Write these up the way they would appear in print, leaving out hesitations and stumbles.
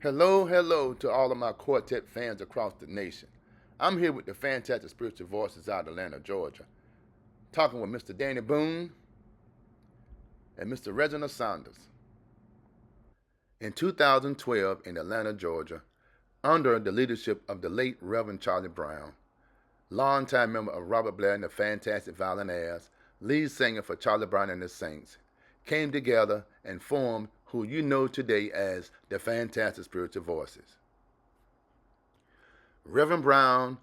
Hello, hello to all of my quartet fans across the nation. I'm here with the fantastic spiritual voices out of Atlanta, Georgia, talking with Mr. Danny Boone and Mr. Reginald Saunders. In 2012 in Atlanta, Georgia, under the leadership of the late Reverend Charlie Brown, longtime member of Robert Blair and the Fantastic Violinaires, lead singer for Charlie Brown and the Saints, came together and formed who you know today as the Fantastic Spiritual Voices. Reverend Brown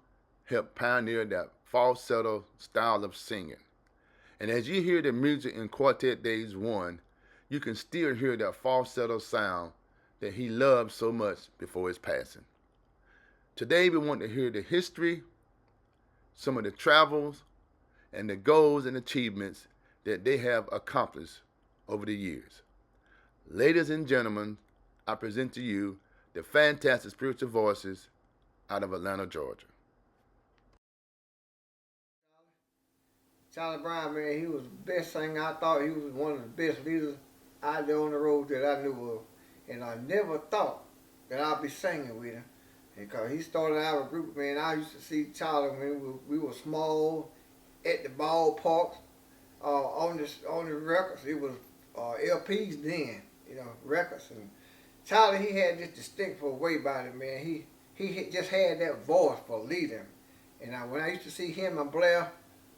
helped pioneer that falsetto style of singing. And as you hear the music in Quartet Days 1, you can still hear that falsetto sound that he loved so much before his passing. Today we want to hear the history, some of the travels, and the goals and achievements that they have accomplished over the years. Ladies and gentlemen, I present to you the Fantastic Spiritual Voices out of Atlanta, Georgia. Charlie Brown, man, he was the best singer. I thought he was one of the best leaders out there on the road that I knew of. And I never thought that I'd be singing with him. Because he started our group, man. I used to see Charlie when we were small at the ballparks, on the records. It was LPs then, records. And Charlie, he had this distinctive way about it, man. He just had that voice for leading. And when I used to see him and Blair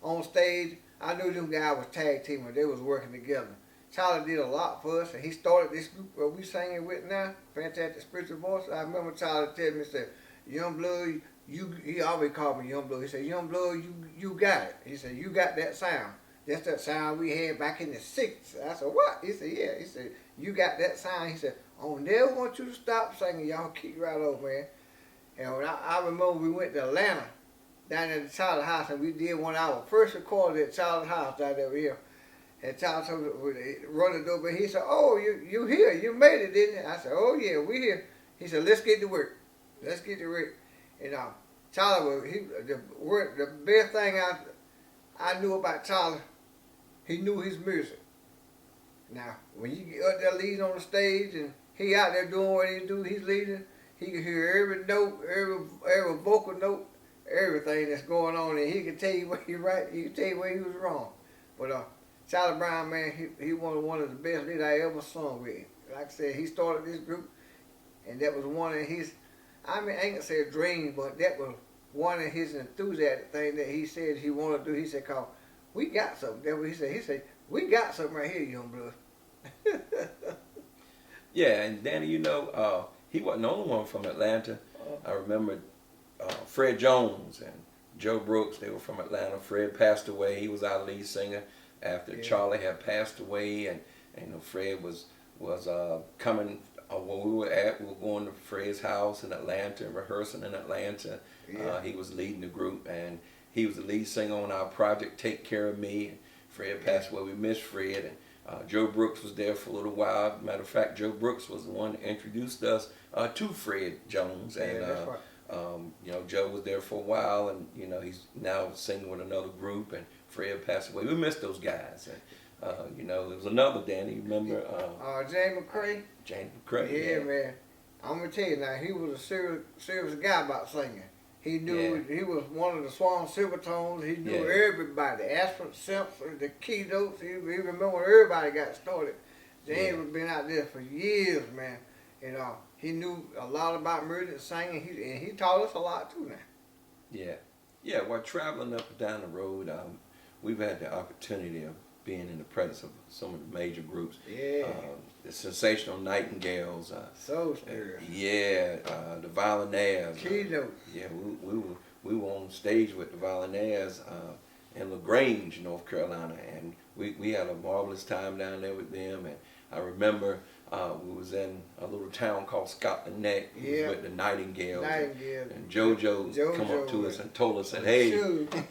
on stage, I knew them guys was tag teaming. They was working together. Charlie did a lot for us, and he started this group that we singing with now, Fantastic Spiritual Voice. I remember Charlie telling me, he said, "Young Blood, he always called me Young Blood. He said, Young Blood, you got it. He said, you got that sound. That's that sound we had back in the 60s. I said, what? He said, yeah. He said, you got that sound. He said, I don't never want you to stop singing. Y'all keep right on, man. And when I remember we went to Atlanta, down at the Charlie House, and we did one of our first recording at Charlie House down there here. And Charlie told me, run the door, but he said, oh, you here. You made it, didn't you? I said, oh, yeah, we here. He said, let's get to work. Let's get to work. And Charlie, the best thing I knew about Charlie, he knew his music. Now, when you get up there leading on the stage and he out there doing what he do, he's leading, he can hear every note, every vocal note, everything that's going on, and he can tell you what he right, he can tell you where he was wrong. But Charlie Brown, man, he was one of the best leaders I ever sung with. Like I said, he started this group, and that was one of his, I ain't gonna say a dream, but that was one of his enthusiastic things that he said he wanted to do. He said, "Cause we got something." That's what he said. He said, "We got something right here, Young Blood." Yeah, and Danny, he wasn't the only one from Atlanta. I remember Fred Jones and Joe Brooks. They were from Atlanta. Fred passed away. He was our lead singer after Charlie had passed away, and Fred was coming. Where we were at, we were going to Fred's house in Atlanta and rehearsing in Atlanta. Yeah. He was leading the group, and he was the lead singer on our project, Take Care of Me. Fred passed away. We missed Fred. And Joe Brooks was there for a little while. Matter of fact, Joe Brooks was the one that introduced us to Fred Jones. And that's right. Joe was there for a while, and he's now singing with another group. And Fred passed away. We missed those guys. And there was another Danny. You remember? James McCrae. James McCrae. Yeah, man. I'm gonna tell you now, he was a serious guy about singing. He knew he was one of the Swan Silvertones. He knew everybody. Aspirin, Simpson, the keynotes. He remember when everybody got started. James had been out there for years, man. And he knew a lot about music and singing. He taught us a lot too now. Yeah. While traveling up and down the road, we've had the opportunity of being in the presence of some of the major groups. Yeah. The Sensational Nightingales. So serious. The Violinaires. Keynotes. We were on stage with the Violinaires in LaGrange, North Carolina, and we had a marvelous time down there with them. And I remember we was in a little town called Scotland Neck. We was with the Nightingales. And JoJo come up to us and told us that, hey,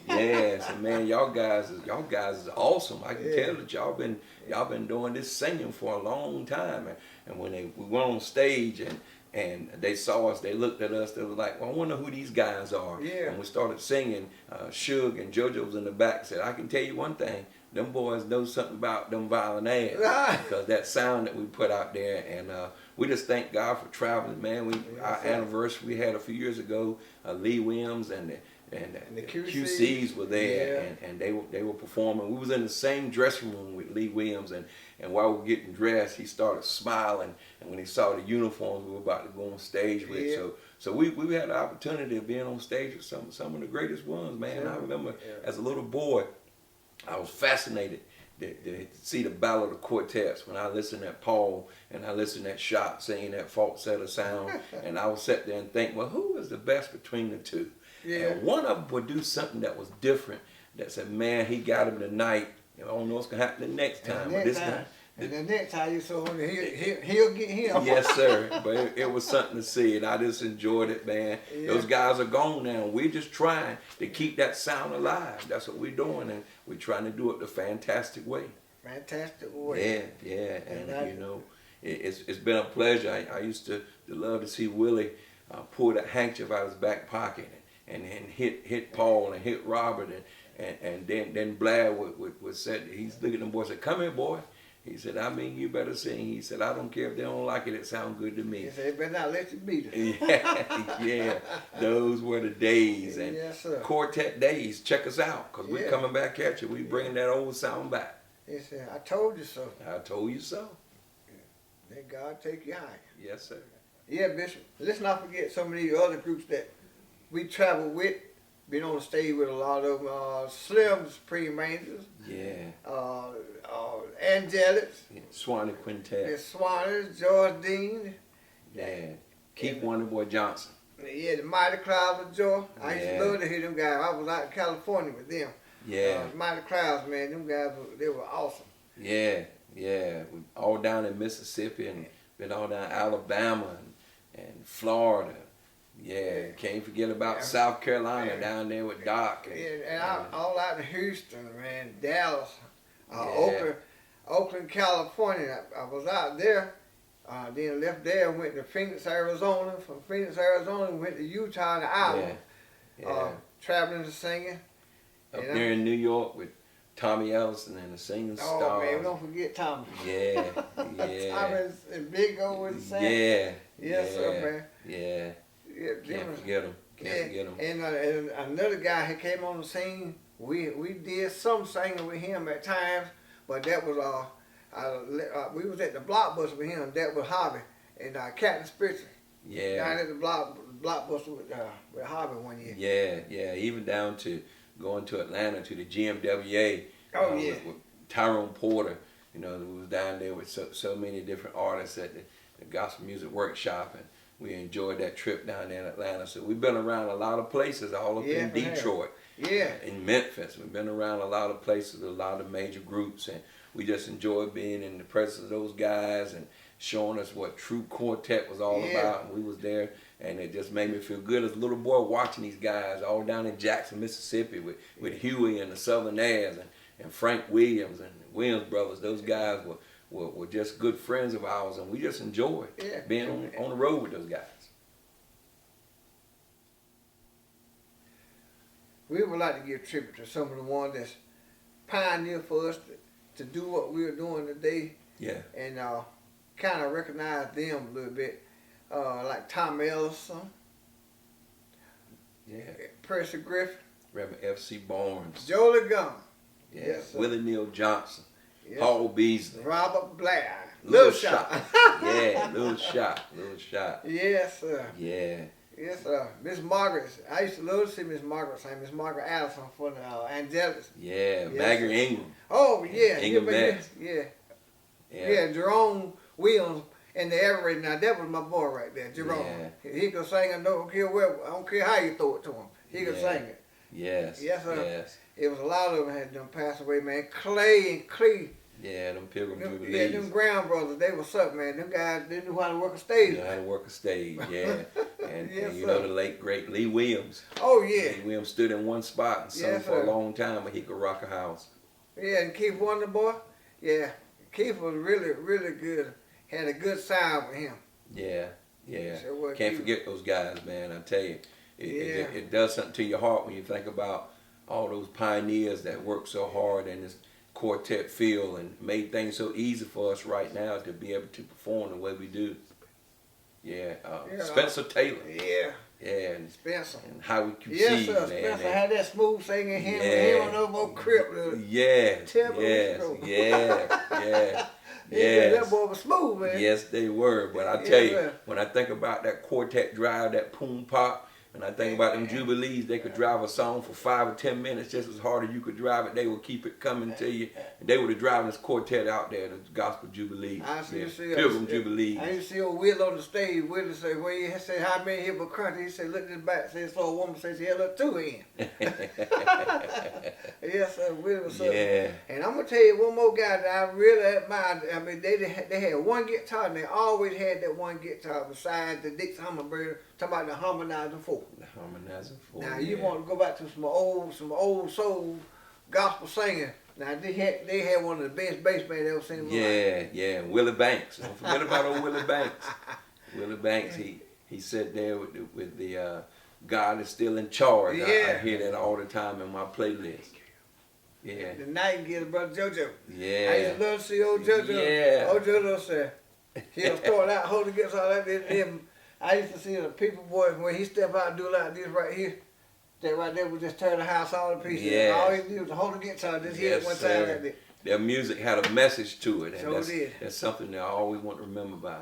said, man, y'all guys is awesome. I can tell that y'all been doing this singing for a long time. And when we went on stage and And they saw us, they looked at us, they was like, well, I wonder who these guys are. Yeah. And we started singing. Suge and JoJo was in the back, said, I can tell you one thing, them boys know something about them violin ass. Because that sound that we put out there, and we just thank God for traveling, man. Our anniversary we had a few years ago, Lee Williams and the QCs were there, and they were performing. We was in the same dressing room with Lee Williams, and while we were getting dressed, he started smiling, and when he saw the uniforms we were about to go on stage with, so we had the opportunity of being on stage with some of the greatest ones, man. I remember as a little boy, I was fascinated to see the Battle of the Quartets when I listened at Paul and I listened at Shot singing that falsetto sound, and I would sit there and think, well, who is the best between the two? And one of them would do something that was different. That said, man, he got him tonight. I don't know what's gonna happen the next time, but this time. And the next time you saw him, he'll get him. Yes, sir. But it was something to see, and I just enjoyed it, man. Those guys are gone now. We're just trying to keep that sound alive. That's what we're doing, and we're trying to do it the fantastic way. Fantastic way. Yeah. And you know, it's been a pleasure. I used to love to see Willie pull that handkerchief out of his back pocket and hit Paul and hit Robert, and then Blair would say, he's looking at them boys and said, come here, boy. He said, I mean, you better sing. He said, I don't care if they don't like it. It sounds good to me. He said, better not let you beat it. Yeah. Those were the days. And yes, sir. Quartet Days, check us out, because we're coming back at you. We bringing that old sound back. He said, I told you so. I told you so. Let God take you high. Yes, sir. Yeah, Bishop. Let's not forget some of these other groups that we travel with. Been on the stage with a lot of Slim Supreme Rangers. Yeah. Angelics. Swanee Quintet. The Swaners, George Dean. Yeah. Keith Wonderboy Johnson. Yeah, the Mighty Clouds of Joy. I used to love to hear them guys. I was out in California with them. Yeah. Mighty Clouds, man, them guys, they were awesome. Yeah. We all down in Mississippi and been all down Alabama and Florida. Yeah, can't forget about South Carolina down there with Doc. And all out in Houston, man, Dallas, Oakland, California. I was out there, then left there and went to Phoenix, Arizona. From Phoenix, Arizona, went to Utah and Iowa, traveling and singing. Up there in New York with Tommy Ellison and the Singing Stars. Oh, man, don't forget Tommy. Yeah. Tommy and Big O was singing. Yes, sir, man. Yeah. Can't forget him. Can't forget him. And another guy, he came on the scene. We did some singing with him at times, but that was we was at the Blockbuster with him. That was Hobby and Captain Spitzer. Yeah. Down at the Blockbuster with Hobby one year. Yeah. Even down to going to Atlanta to the GMWA. With Tyrone Porter. You know, we was down there with so many different artists at the Gospel Music Workshop, and we enjoyed that trip down there in Atlanta. So we've been around a lot of places, all up in Detroit, in Memphis. We've been around a lot of places, a lot of major groups, and we just enjoyed being in the presence of those guys and showing us what true quartet was all about. And we was there, and it just made me feel good as a little boy watching these guys all down in Jackson, Mississippi with Huey and the Southerners and Frank Williams and the Williams brothers. Those guys were just good friends of ours, and we just enjoyed being on the road with those guys. We would like to give tribute to some of the ones that's pioneered for us to do what we're doing today. Yeah. And kind of recognize them a little bit, like Tom Ellison. Yeah. Percy Griffin. Reverend F.C. Barnes. Jolie Gunn. Yeah. Yes, Willie Neal Johnson. Yes. Paul Beasley. Robert Blair. Little Shot. Yeah, Little Shot. Yes, sir. Yeah. Yes, sir. Miss Margaret. I used to love to see Miss Margaret sing. Miss Margaret Allison for the Angelics. Yeah, Yes, Maggie sir. Ingram. Oh, yeah. Ingram Bass. Yeah, Jerome Williams and the Everett. Now, that was my boy right there, Jerome. He could sing. I don't care where. I don't care how you throw it to him. He could sing it. Yes. Yes, sir. Yes. It was a lot of them had done passed away, man. Clay and Clee. Yeah, them Pilgrim Jubilees. Yeah, them Brown brothers, they was up, man. Them guys, they knew how to work a stage. They knew how to work a stage, yeah. And, Yes, and you know the late, great Lee Williams. Oh, yeah. Lee Williams stood in one spot and sung Yes, for sir. a long time, but he could rock a house. Yeah, and Keith Wonderboy. Yeah, Keith was really, really good. Had a good sound with him. Yeah, Yeah. So what Can't you- forget those guys, man. I tell you, Yeah. it does something to your heart when you think about all those pioneers that worked so hard in this quartet field and made things so easy for us right now to be able to perform the way we do. Yeah. Spencer Taylor. Yeah. Yeah. And Spencer. how we can Yes, see, sir. man. Spencer and- had that smooth singing. Him Yeah. on no more crip. Yes, Terrible yes, show. yes. That boy was smooth, man. Yes, they were. But I Yes, tell you, sir. when I think about that quartet drive, that boom pop, and I think about them jubilees, they could drive a song for 5 or 10 minutes just as hard as you could drive it. They would keep it coming to you. And they would have driven this quartet out there, the gospel jubilees, I see, yeah, you see, pilgrim jubilees. I used to see old Will on the stage. Will say, "Well, he said how many here but country?" He said, "Look at this back." Said, "So a woman says she held up 2 in." Yes, sir. Will was something. Yeah. And I'm gonna tell you one more guy that I really admire. I mean, they had one guitar, and they always had that one guitar besides the Dix Hummingbird. Talking about the harmonizing four. The harmonizing four. Now yeah. you want to go back to some old soul gospel singing. Now they had one of the best bass bands ever seen in my life. Yeah. Willie Banks. Don't forget about old Willie Banks. Willie Banks, he sat there with the God is still in charge. I hear that all the time in my playlist. Yeah. The Nightingale, brother JoJo. Yeah. I used to love to see old JoJo. Yeah. Old JoJo said he'll start out holding against all that. Then I used to see the people boy when he step out and do like this right here. That right there would just tear the house all to pieces. Yes. All he did was hold against all just hit it one time sir. like that. Their music had a message to it, and So did. that's something that I always want to remember by.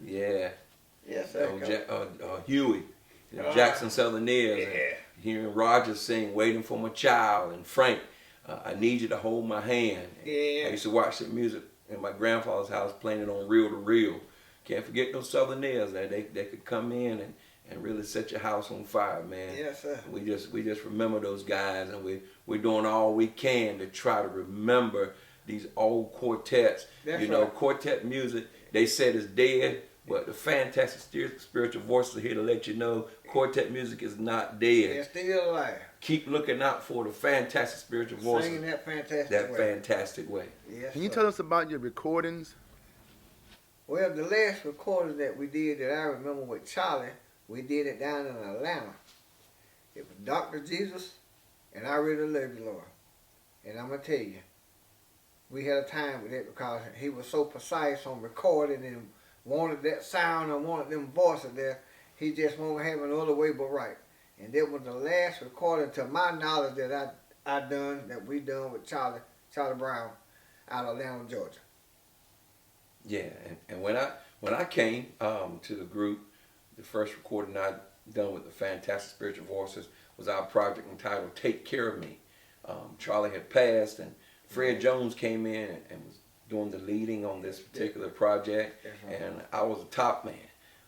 Yeah. Yes, sir. Huey, Jackson Southerners, and hearing Rogers sing "Waiting for My Child," and Frank, "I Need You to Hold My Hand." Yeah. I used to watch that music in my grandfather's house, playing it on reel to reel. Can't forget those Southerners that they could come in and really set your house on fire, man. Yes, sir. We just remember those guys, and we're doing all we can to try to remember these old quartets. That's you know, right. quartet music, they said is dead, but the fantastic spiritual voices are here to let you know quartet music is not dead. They're still alive. Keep looking out for the fantastic spiritual voices. Singing that fantastic That way. fantastic way. Yes, Can you sir. tell us about your recordings? Well, the last recording that we did that I remember with Charlie, we did it down in Atlanta. It was Dr. Jesus and I Really Love You, Lord. And I'm going to tell you, we had a time with it because he was so precise on recording and wanted that sound and wanted them voices there. He just won't have no other way but right. And that was the last recording, to my knowledge, that we done with Charlie Brown out of Atlanta, Georgia. Yeah, and when I came to the group, the first recording I done with the Fantastic Spiritual Voices was our project entitled "Take Care of Me." Charlie had passed, and Fred Jones came in and was doing the leading on this particular project, and I was a top man.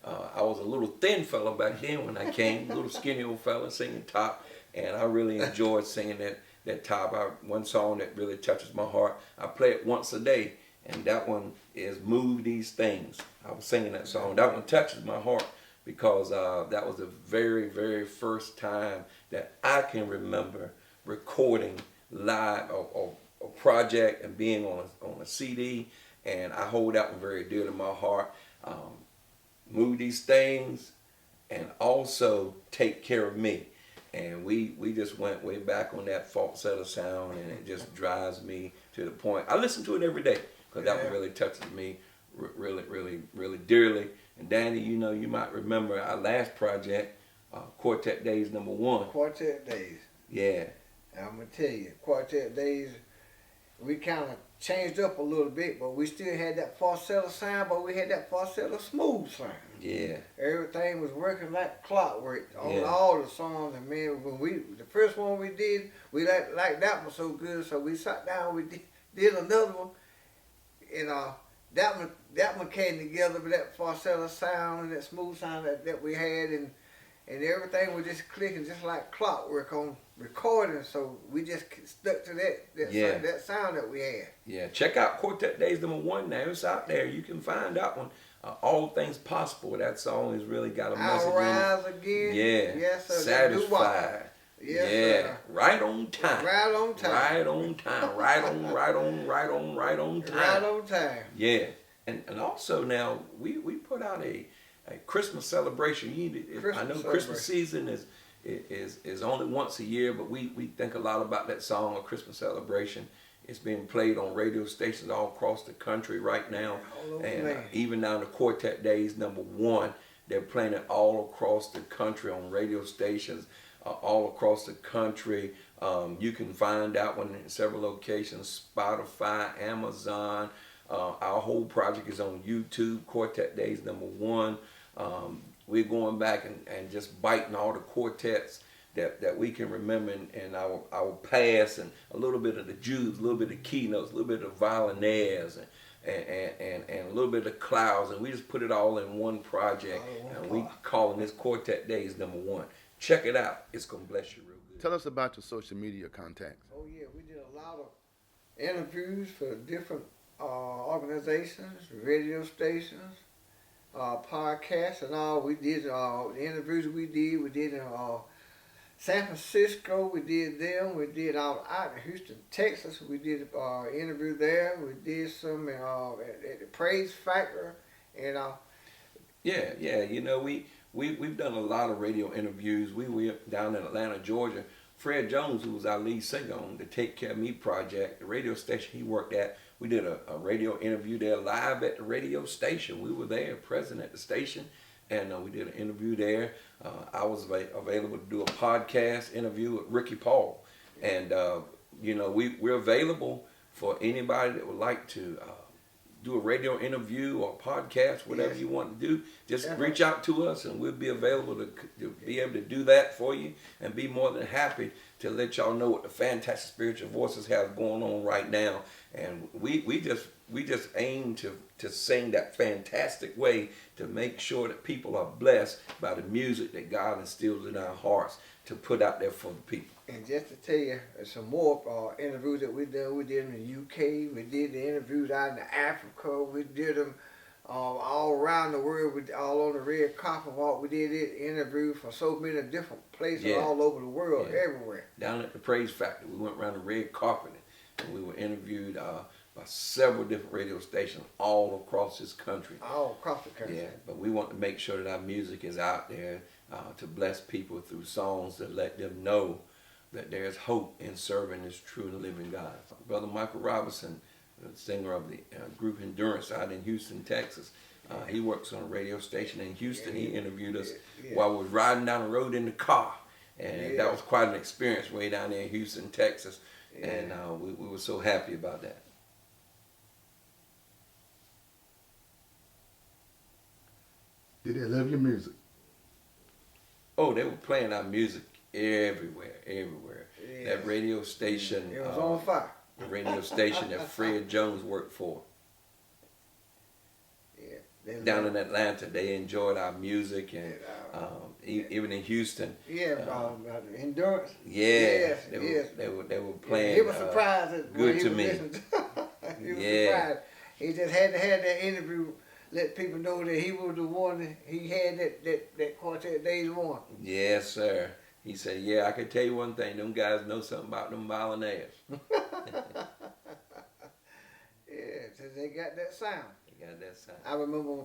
I was a little thin fella back then when I came, a little skinny old fella singing top, and I really enjoyed singing that top. One song that really touches my heart, I play it once a day, and that one is "Move These Things." I was singing that song. That one touches my heart because that was the very, very first time that I can remember recording live a project and being on a CD, and I hold that one very dear to my heart. Move These Things, and also Take Care of Me. And we just went way back on that falsetto sound, and it just drives me to the point. I listen to it every day because that one really touches me really, really, really dearly. And Danny, you know, you might remember our last project, Quartet Days #1. Quartet Days. Yeah. I'm going to tell you, Quartet Days, we kind of changed up a little bit, but we still had that falsetto sound, but we had that falsetto smooth sound. Yeah. Everything was working like clockwork on Yeah. all the songs. And man, the first one we did, we liked that one so good, so we sat down, we did another one, and that one came together with that falsetto sound and that smooth sound that we had, and everything was just clicking just like clockwork on recording. So we just stuck to that sound that we had. Yeah, check out Quartet Days #1 now. It's out there. You can find that one. All Things Possible. That song has really got a message I'll in it. rise again. Yeah. Yes, sir. Satisfied. Yes, yeah. sir. Right on time. Right on time. Right on time. Right on time. Right on time. Yeah. And also now we put out Hey, Christmas celebration. You need to, I know Christmas season is only once a year, but we think a lot about that song, A Christmas Celebration. It's being played on radio stations all across the country right now, and even now the Quartet Days #1, they're playing it all across the country on radio stations, all across the country. You can find that one in several locations: Spotify, Amazon. Our whole project is on YouTube. Quartet Days #1. We're going back and just biting all the quartets that we can remember in our past, and a little bit of the Jews, a little bit of keynotes, a little bit of violinaires, and a little bit of clouds, and we just put it all in one project, and we calling this Quartet Days #1. Check it out. It's going to bless you real good. Tell us about your social media contacts. Oh yeah, we did a lot of interviews for different organizations, radio stations, podcasts, and all. We did the interviews we did in San Francisco, we did them. We did out in Houston, Texas. We did interview there. We did some at the Praise Factor, and yeah. You know, we've done a lot of radio interviews. We were down in Atlanta, Georgia. Fred Jones, who was our lead singer on the Take Care of Me project, the radio station he worked at, we did a radio interview there live at the radio station. We were there, present at the station, and we did an interview there. I was available to do a podcast interview with Ricky Paul. And, you know, we're available for anybody that would like to do a radio interview or podcast, whatever you want to do. Just reach out to us, and we'll be available to be able to do that for you, and be more than happy to let y'all know what the Fantastic Spiritual Voices have going on right now. And we just aim to sing that fantastic way to make sure that people are blessed by the music that God instills in our hearts to put out there for the people. And just to tell you some more interviews that we did in the UK. We did the interviews out in Africa. We did them all around the world. All on the red carpet walk. We did interviews for so many different places all over the world, everywhere. Down at the Praise Factor, we went around the red carpet, and we were interviewed by several different radio stations all across this country. All across the country. Yeah, but we want to make sure that our music is out there to bless people through songs that let them know that there's hope in serving this true and living God. Brother Michael Robinson, the singer of the group Endurance out in Houston, Texas, he works on a radio station in Houston. He interviewed us while we was riding down the road in the car, and that was quite an experience way down there in Houston, Texas, and we were so happy about that. Did they love your music? Oh, they were playing our music everywhere. That radio station. It was on fire. The radio station that Fred Jones worked for. Down in Atlanta, they enjoyed our music, and even in Houston. Endurance. They were playing. He was surprised. Good to me. He was surprised. He just had to have that interview. Let people know that he was the one. He had that Quartet Days one. Yes, sir. He said, "Yeah, I can tell you one thing. Them guys know something about them violinaires." They got that sound. They got that sound. I remember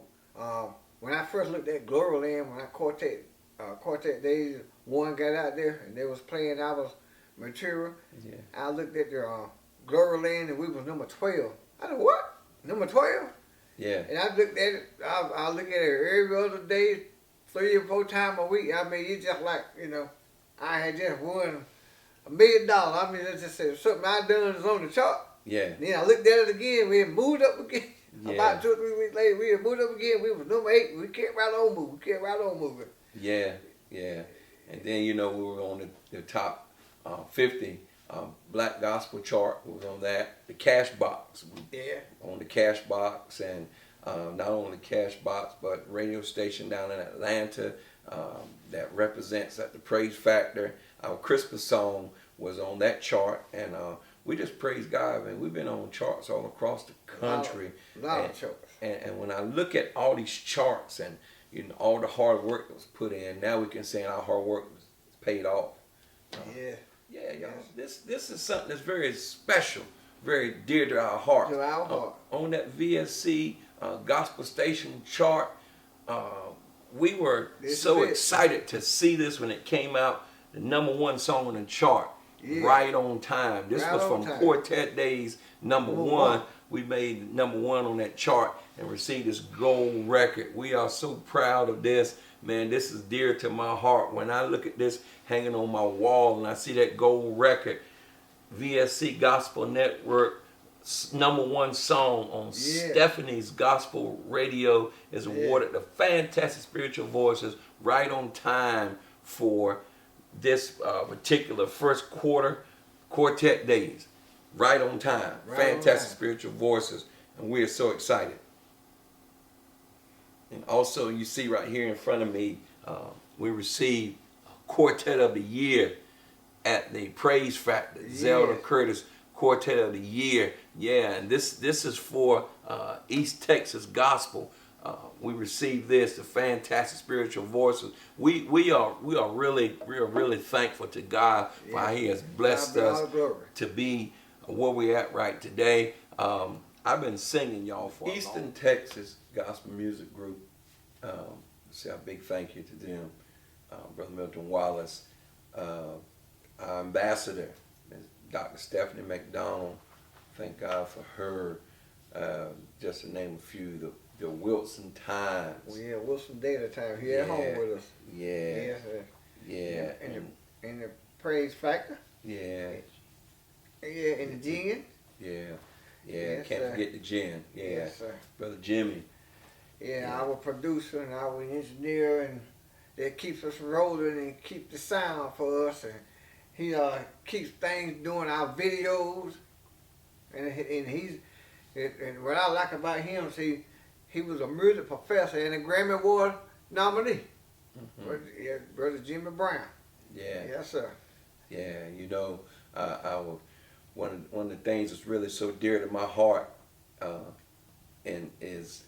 when I first looked at Glory Land, when I Quartet Days one got out there and they was playing our material. Yeah. I looked at the Glory Land and we was number 12. I said, what? Number 12? Yeah. And I looked at it. I look at it every other day, 3 or 4 times a week. I mean, it's just like, you know, I had just won $1 million. I mean, it's just something I done is on the chart. Yeah. Then I looked at it again. We had moved up again. Yeah. About 2 or 3 weeks later, we had moved up again. We was number 8. We kept right on moving. Yeah. And then, you know, we were on the top 50 Black Gospel chart. We was on that. The Cash Box. On the Cash Box, and not only Cash Box, but radio station down in Atlanta that represents at the Praise Factor. Our Christmas song was on that chart, and we just praise God, man. We've been on charts all across the country. A lot of charts. And when I look at all these charts and, you know, all the hard work that was put in, now we can say our hard work was paid off. Yeah, y'all. This is something that's very special, very dear to our heart. To our heart. On that VSC gospel station chart, we were This so is it. excited to see this when it came out, the #1 song on the chart, Yeah. Right on Time. This Right was on from Time. Quartet Days #1. one. We made #1 on that chart and received this gold record. We are so proud of this. Man, this is dear to my heart. When I look at this hanging on my wall and I see that gold record, VSC Gospel Network #1 song on Yeah. Stephanie's Gospel Radio is awarded the Fantastic Spiritual Voices Right on Time for this particular first quarter Quartet Days. Right on time. Right Fantastic on time. Spiritual Voices. And we are so excited. And also you see right here in front of me, we received Quartet of the Year at the Praise Factor. Zelda Yes. Curtis Quartet of the Year. Yeah, and this is for East Texas Gospel. We received this, the Fantastic Spiritual Voices. We are really thankful to God for how He has blessed God be all us the glory. to be where we're at right today. I've been singing y'all for Eastern Texas Gospel Music Group. Say a big thank you to them. Brother Milton Wallace, our ambassador, Ms. Dr. Stephanie McDonald. Thank God for her. Just to name a few, the Wilson Times. Well, yeah, Wilson Data Time here at home with us. Yeah. Yes, Yeah. in the Praise Factor. Yeah. Yeah, in the Gin. Yeah. Yes, Can't sir. forget the gin. Yeah. Yes, sir. Brother Jimmy. Yeah, our producer and our engineer, and that keeps us rolling and keep the sound for us, and he keeps things doing our videos, and he's and what I like about him, see, he was a music professor and a Grammy Award nominee. Mm-hmm. Brother Jimmy Brown. Yeah. Yes, sir. Yeah. You know, one of the things that's really so dear to my heart, and is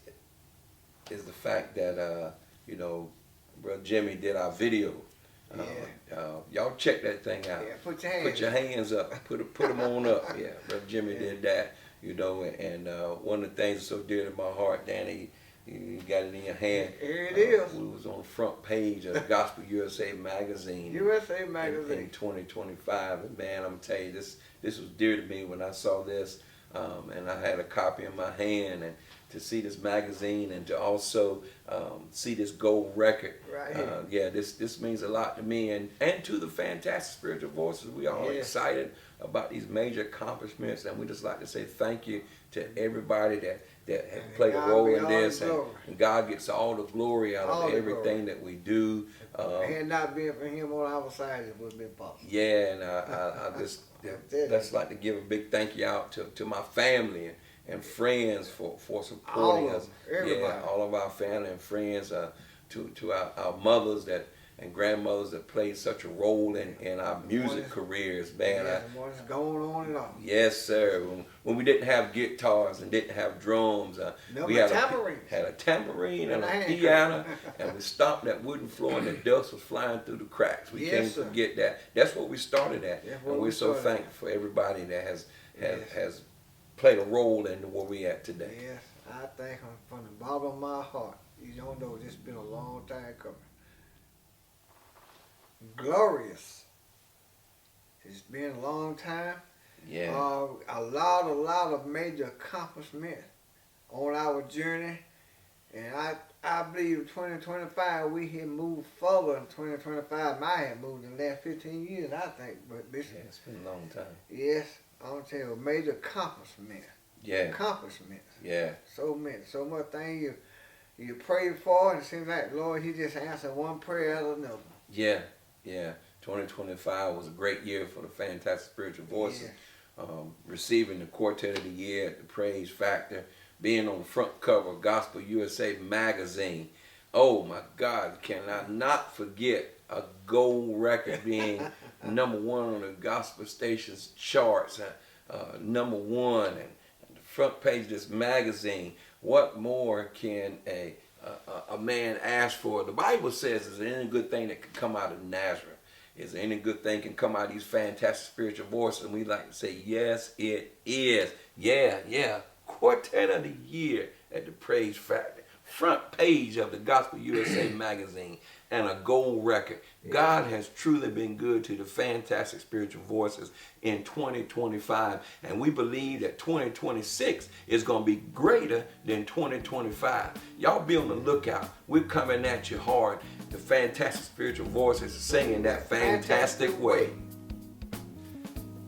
the fact that you know, Brother Jimmy did our video. Y'all check that thing out. Yeah, put your hands up. Put them on up. Yeah, Brother Jimmy did that. You know, and one of the things that's so dear to my heart, Danny, you got it in your hand. Here it is. We was on the front page of Gospel USA magazine. USA in magazine. 2025, and man, I'm gonna tell you, this was dear to me when I saw this, and I had a copy in my hand, and to see this magazine and to also see this gold record, Right here. yeah, this means a lot to me and to the Fantastic Spiritual Voices. We are excited about these major accomplishments, and we just like to say thank you to everybody that has played a role in this, and God gets all the glory out of everything that we do. Had not been for him on our side, it would have been possible. Yeah, and I just just like to give a big thank you out to my family and friends for supporting us. Everybody. Yeah, all of our family and friends, to our mothers and grandmothers that played such a role in our music careers, man. Yeah, what's going on and on. Yes, sir. When we didn't have guitars and didn't have drums, we had a tambourine and a piano, and we stomped that wooden floor, and the dust was flying through the cracks. We can't forget that. That's what we started at, and we're so thankful for everybody that has played a role in where we at today. Yes, I thank him from the bottom of my heart. You don't know, this been a long time coming. Glorious. It's been a long time. Yeah. A lot of major accomplishments on our journey, and I believe 2025 we have moved forward. In 2025, I have moved in the last 15 years, I think. But this, it's been a long time. Yes, I'm telling you, major accomplishment. Yeah. Accomplishments. Yeah. So much things you pray for, and it seems like Lord, He just answered one prayer after another. Yeah. 2025 was a great year for the Fantastic Spiritual Voices. Receiving the Quartet of the Year at the Praise Factor, being on the front cover of Gospel USA magazine. Oh my God, can I not forget a gold record being #1 on the gospel station's charts, #1, and the front page of this magazine. What more can a man ask for? The Bible says, is there any good thing that can come out of Nazareth? Is there any good thing can come out of these Fantastic Spiritual Voices? And we like to say, yes, it is. Yeah. Quartet of the Year at the Praise Factor. front page of the Gospel USA magazine and a gold record. God has truly been good to the Fantastic Spiritual Voices in 2025, and we believe that 2026 is going to be greater than 2025. Y'all be on the lookout. We're coming at you hard. The Fantastic Spiritual Voices is singing that fantastic way.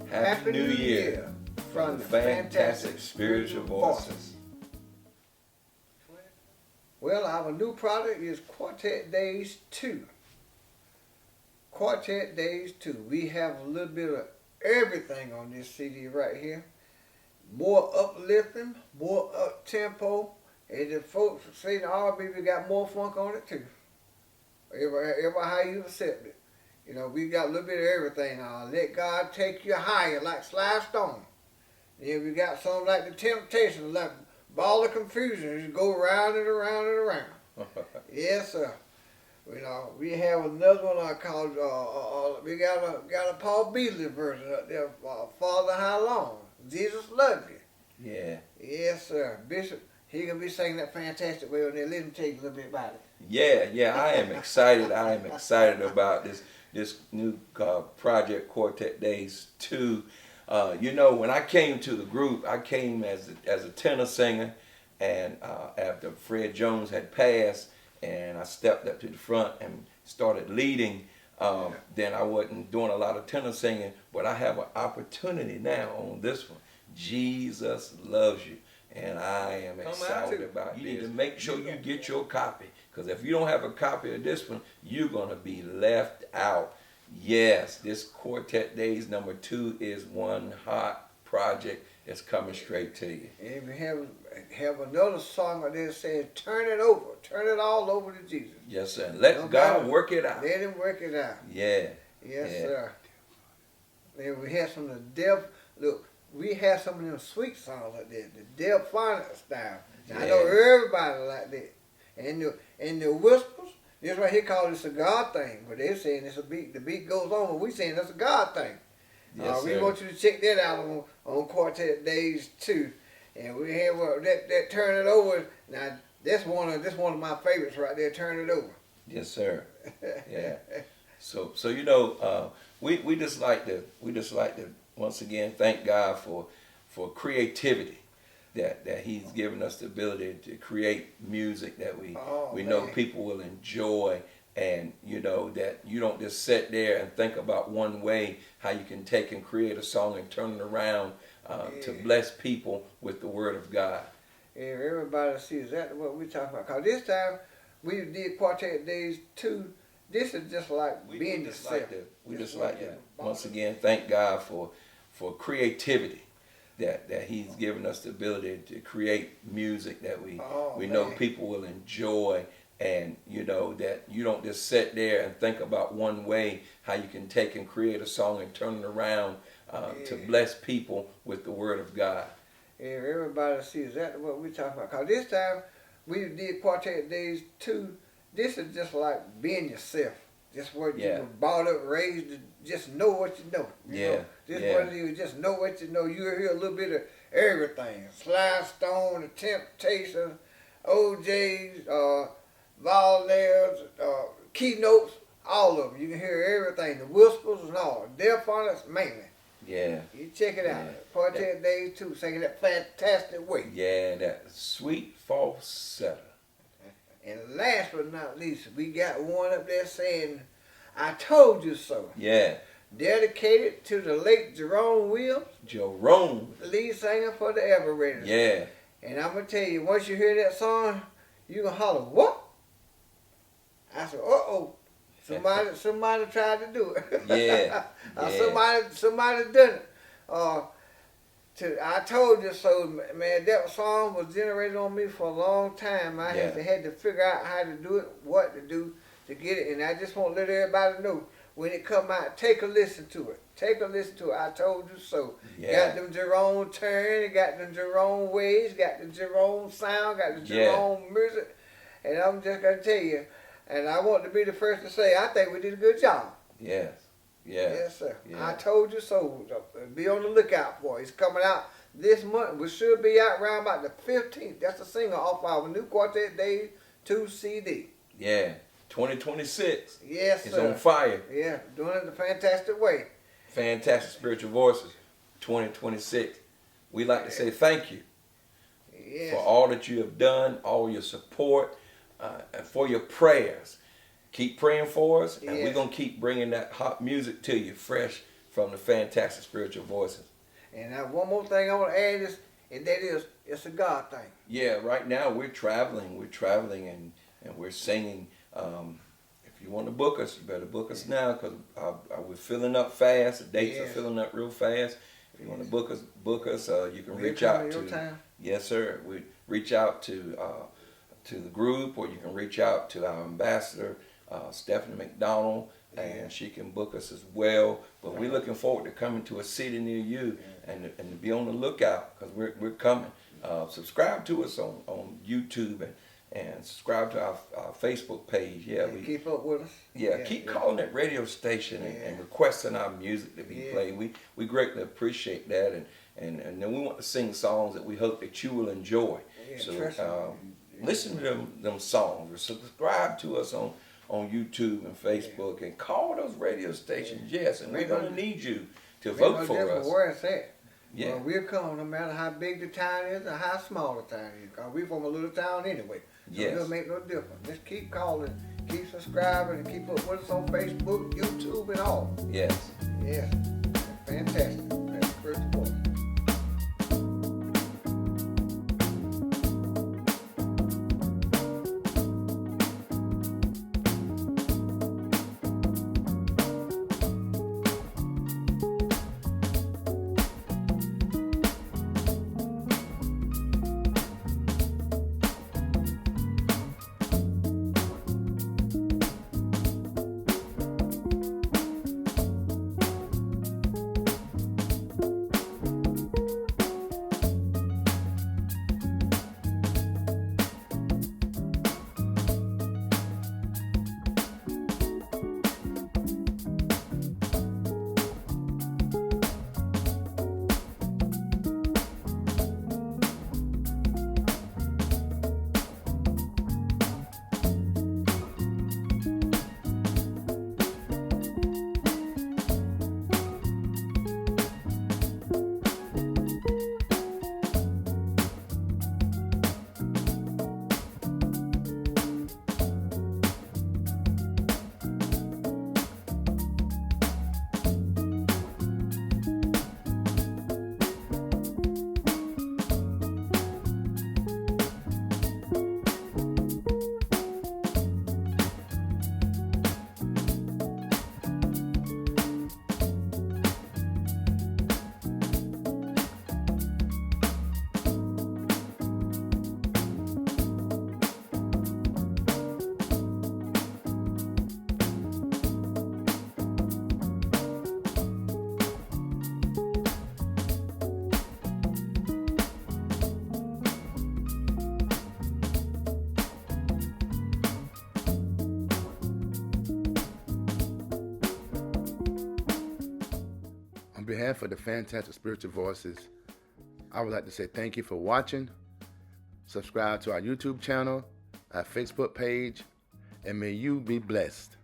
Happy New Year from the Fantastic Spiritual Voices. Well, our new product is Quartet Days 2. Quartet Days 2. We have a little bit of everything on this CD right here. More uplifting, more up-tempo, and the folks say the R&B, we got more funk on it too. Everybody how you accept it. You know, we got a little bit of everything. Let God take you higher like Sly Stone. Then we got something like The Temptations, like Ball of Confusion. Just go round and around and around. Yes, sir. You know, we have another one called, we got a Paul Beasley version up there, Father How Long? Jesus Loves You. Yeah. Yes, sir. Bishop, he gonna be singing that fantastic way on there. Let him tell you a little bit about it. Yeah, I am excited. I am excited about this new project, Quartet Days 2. You know, when I came to the group, I came as a tenor singer, and after Fred Jones had passed, and I stepped up to the front and started leading. Then I wasn't doing a lot of tenor singing, but I have an opportunity now on this one. Jesus Loves You, and I am excited about this. You need to make sure you get your copy, because if you don't have a copy of this one, you're going to be left out. Yes, this Quartet Days number 2 is one hot project that's coming straight to you. And we have another song that there says, turn it over, turn it all over to Jesus. Yes, sir. Let God work it out. Let him work it out. Yeah. Yes, sir. Then we had some of the we had some of them sweet songs like that, the Delphonic style. Now, I know everybody like that. And the Whispers, this right here called this a God thing, but they're saying it's a beat. The beat goes on, but we saying that's a God thing. Yes, we want you to check that out on Quartet Days 2. And we have that Turn It Over. Now that's one of my favorites right there. Turn It Over. Yes, sir. Yeah. So you know, we just like to once again thank God for creativity. That He's given us the ability to create music that we know people will enjoy, and you know that you don't just sit there and think about one way how you can take and create a song and turn it around to bless people with the Word of God. Yeah, everybody sees exactly what we're talking about. Cause this time we did Quartet Days 2. This is just like being yourself. We just like to once again thank God for creativity. That He's given us the ability to create music that we know people will enjoy, and you know that you don't just sit there and think about one way how you can take and create a song and turn it around to bless people with the Word of God. Yeah, everybody sees exactly what we're talking about. Cause this time we did Quartet Days 2. This is just like being yourself. Just what you were brought up, raised to just know what you know. You know? Just what it is, just know what you know. You hear a little bit of everything. Sly Stone, The Temptations, OJ's, Valdez, Keynotes, all of them. You can hear everything. The Whispers and all. Delphonics mainly. Yeah. You check it out. Quartet Days 2, singing that fantastic way. Yeah, that sweet falsetto. And last but not least, we got one up there saying, I told you so. Yeah. Dedicated to the late Jerome Williams. Jerome. The lead singer for the Ever Raiders. Yeah. And I'm going to tell you, once you hear that song, you going to holler, what? I said, uh-oh. Somebody tried to do it. Yeah. Somebody done it. I told you so, man. That song was generated on me for a long time. I had to figure out how to do it, what to do to get it, and I just want to let everybody know when it come out, take a listen to it. Take a listen to it. I told you so. Yeah. Got them Jerome turn, got them Jerome ways, got the Jerome sound, got the Jerome music, and I'm just gonna tell you, and I want to be the first to say, I think we did a good job. Yes. Yeah. Yes, sir. Yeah. I told you so. Be on the lookout for it. It's coming out this month. We should be out around about the 15th. That's a single off our new Quartet Days 2 CD. Yeah. 2026. Yes, It's sir. on fire. Yeah, doing it in a fantastic way. Fantastic Spiritual Voices 2026. We like to say thank you Yes. for all that you have done, all your support, and for your prayers. Keep praying for us, and we're Yes. going to keep bringing that hot music to you fresh from the Fantastic Spiritual Voices. And one more thing I want to add is, and that is, it's a God thing. Yeah, right now we're traveling and we're singing. If you want to book us, you better book us now because we're filling up fast. The dates are Yes. filling up real fast. If you want to book us. You can We'll reach come out in to. your time. Yes, sir. We reach out to the group, or you can reach out to our ambassador, Stephanie McDonald, and she can book us as well. But we're looking forward to coming to a city near you and to be on the lookout because we're coming. Subscribe to us on YouTube and subscribe to our Facebook page. Yeah, And keep up with us. keep calling that radio station and requesting our music to be played. We greatly appreciate that, and then we want to sing songs that we hope that you will enjoy. Yeah, So trust me. listen to them songs, or subscribe to us on YouTube and Facebook, and call those radio stations. Yes, and we're gonna need you to Make vote no for difference us. where it's at. Yeah. Well, we'll come no matter how big the town is or how small the town is. Because we're from a little town anyway. So Yes. it doesn't make no difference. Just keep calling, keep subscribing, and keep up with us on Facebook, YouTube, and all. Yes. Yes. Fantastic. That's the first point. On behalf of the Fantastic Spiritual Voices, I would like to say thank you for watching. Subscribe to our YouTube channel, our Facebook page, and may you be blessed.